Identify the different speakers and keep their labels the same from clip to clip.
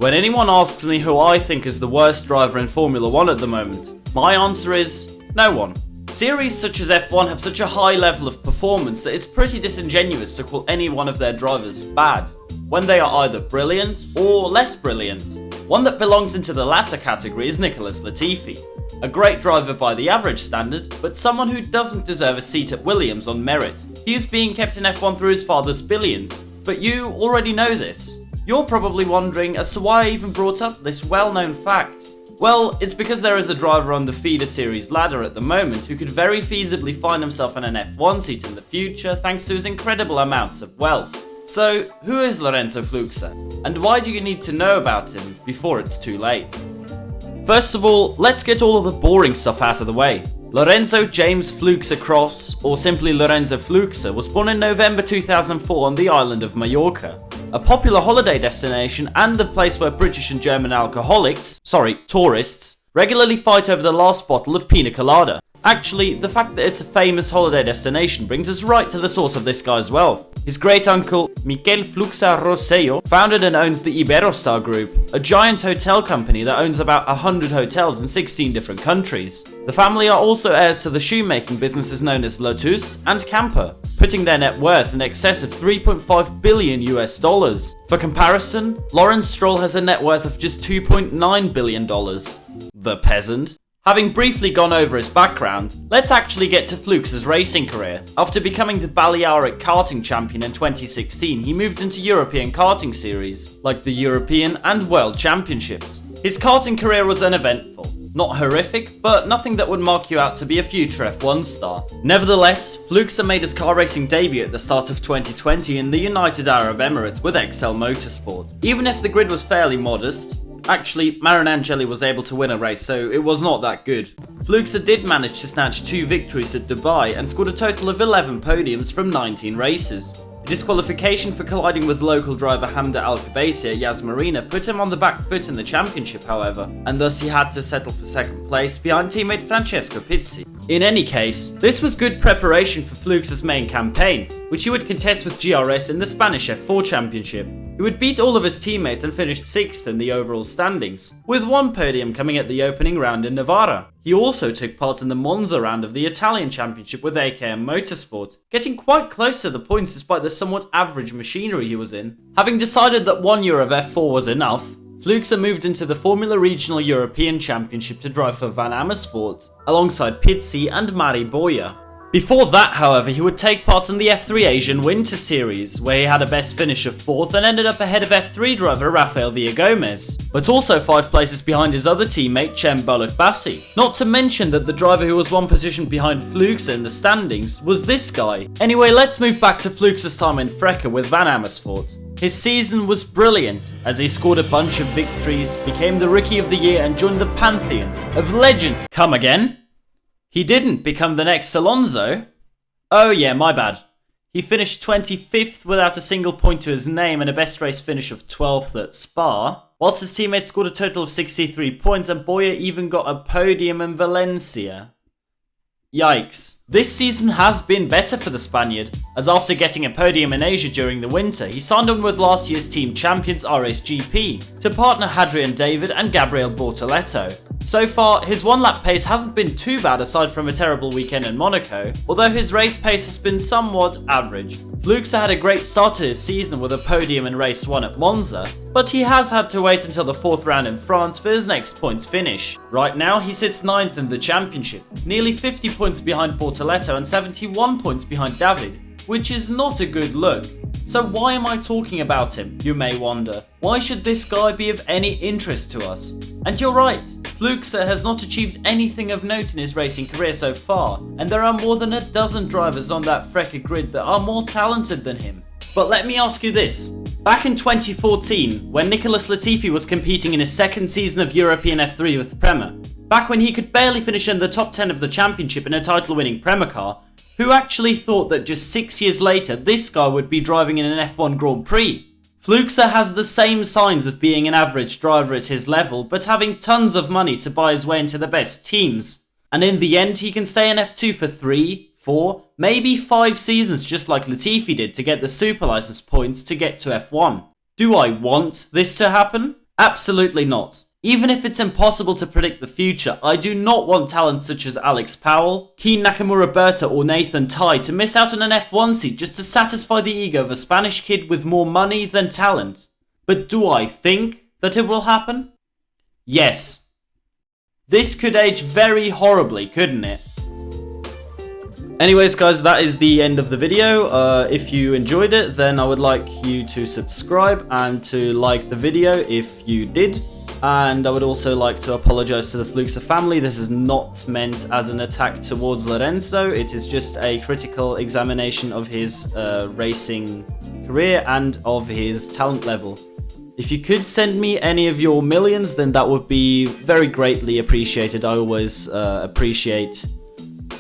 Speaker 1: When anyone asks me who I think is the worst driver in Formula 1 at the moment, my answer is no one. Series such as F1 have such a high level of performance that it's pretty disingenuous to call any one of their drivers bad, when they are either brilliant or less brilliant. One that belongs into the latter category is Nicholas Latifi. A great driver by the average standard, but someone who doesn't deserve a seat at Williams on merit. He is being kept in F1 through his father's billions, but you already know this. You're probably wondering as to why I even brought up this well-known fact. Well, it's because there is a driver on the feeder series ladder at the moment who could very feasibly find himself in an F1 seat in the future thanks to his incredible amounts of wealth. So, who is Lorenzo Fluxa? And why do you need to know about him before it's too late? First of all, let's get all of the boring stuff out of the way. Lorenzo James Fluxa Cross, or simply Lorenzo Fluxa, was born in November 2004 on the island of Mallorca, a popular holiday destination and the place where British and German tourists, regularly fight over the last bottle of pina colada. Actually, the fact that it's a famous holiday destination brings us right to the source of this guy's wealth. His great-uncle, Miquel Fluxa Rosselló, founded and owns the Iberostar Group, a giant hotel company that owns about 100 hotels in 16 different countries. The family are also heirs to the shoemaking businesses known as Lotus and Camper, putting their net worth in excess of $3.5 billion US. For comparison, Lawrence Stroll has a net worth of just $2.9 billion. The peasant. Having briefly gone over his background, let's actually get to Fluxa's racing career. After becoming the Balearic karting champion in 2016, he moved into European karting series, like the European and World Championships. His karting career was uneventful. Not horrific, but nothing that would mark you out to be a future F1 star. Nevertheless, Fluxa made his car racing debut at the start of 2020 in the United Arab Emirates with XL Motorsport. Even if the grid was fairly modest, actually, Maranangeli was able to win a race, so it was not that good. Fluxa did manage to snatch 2 victories at Dubai and scored a total of 11 podiums from 19 races. A disqualification for colliding with local driver Hamda Al-Khabaisi at Yas Marina put him on the back foot in the championship, however, and thus he had to settle for second place behind teammate Francesco Pizzi. In any case, this was good preparation for Fluxa's main campaign, which he would contest with GRS in the Spanish F4 Championship. He would beat all of his teammates and finished 6th in the overall standings, with one podium coming at the opening round in Navarra. He also took part in the Monza round of the Italian Championship with AKM Motorsport, getting quite close to the points despite the somewhat average machinery he was in. Having decided that 1 year of F4 was enough, Fluxa moved into the Formula Regional European Championship to drive for Van Amersfoort, alongside Pizzi and Mari Boya. Before that, however, he would take part in the F3 Asian Winter Series, where he had a best finish of 4th and ended up ahead of F3 driver Rafael Villagomez, but also 5 places behind his other teammate Cem Bolok-Bassi. Not to mention that the driver who was 1 position behind Fluxa in the standings was this guy. Anyway, let's move back to Fluxa's time in FRECA with Van Amersfoort. His season was brilliant, as he scored a bunch of victories, became the Rookie of the Year and joined the pantheon of legend. Come again? He didn't become the next Alonso. Oh yeah, my bad. He finished 25th without a single point to his name and a best race finish of 12th at Spa, whilst his teammates scored a total of 63 points and Boya even got a podium in Valencia. Yikes. This season has been better for the Spaniard, as after getting a podium in Asia during the winter, he signed on with last year's team champions RSGP to partner Hadrian David and Gabriel Bortoletto. So far, his one-lap pace hasn't been too bad aside from a terrible weekend in Monaco, although his race pace has been somewhat average. Fluxa had a great start to his season with a podium in race 1 at Monza, but he has had to wait until the 4th round in France for his next points finish. Right now, he sits 9th in the championship, nearly 50 points behind Bortoletto and 71 points behind David, which is not a good look. So why am I talking about him, you may wonder? Why should this guy be of any interest to us? And you're right, Fluxa has not achieved anything of note in his racing career so far, and there are more than a dozen drivers on that FRECA grid that are more talented than him. But let me ask you this. Back in 2014, when Nicholas Latifi was competing in his 2nd season of European F3 with Prema, back when he could barely finish in the top 10 of the championship in a title-winning Prema car, who actually thought that just 6 years later this guy would be driving in an F1 Grand Prix? Fluxa has the same signs of being an average driver at his level, but having tons of money to buy his way into the best teams. And in the end, he can stay in F2 for 3, 4, maybe 5 seasons just like Latifi did to get the super license points to get to F1. Do I want this to happen? Absolutely not. Even if it's impossible to predict the future, I do not want talent such as Alex Powell, Keen Nakamura Berta or Nathan Tai to miss out on an F1 seat just to satisfy the ego of a Spanish kid with more money than talent. But do I think that it will happen? Yes. This could age very horribly, couldn't it? Anyways guys, that is the end of the video. If you enjoyed it, then I would like you to subscribe and to like the video if you did. And I would also like to apologize to the Fluxa family. This is not meant as an attack towards Lorenzo. It is just a critical examination of his racing career and of his talent level. If you could send me any of your millions, then that would be very greatly appreciated. I always appreciate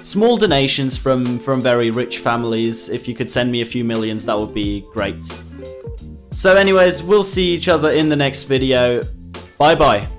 Speaker 1: small donations from very rich families. If you could send me a few millions, that would be great. So anyways, we'll see each other in the next video. Bye bye.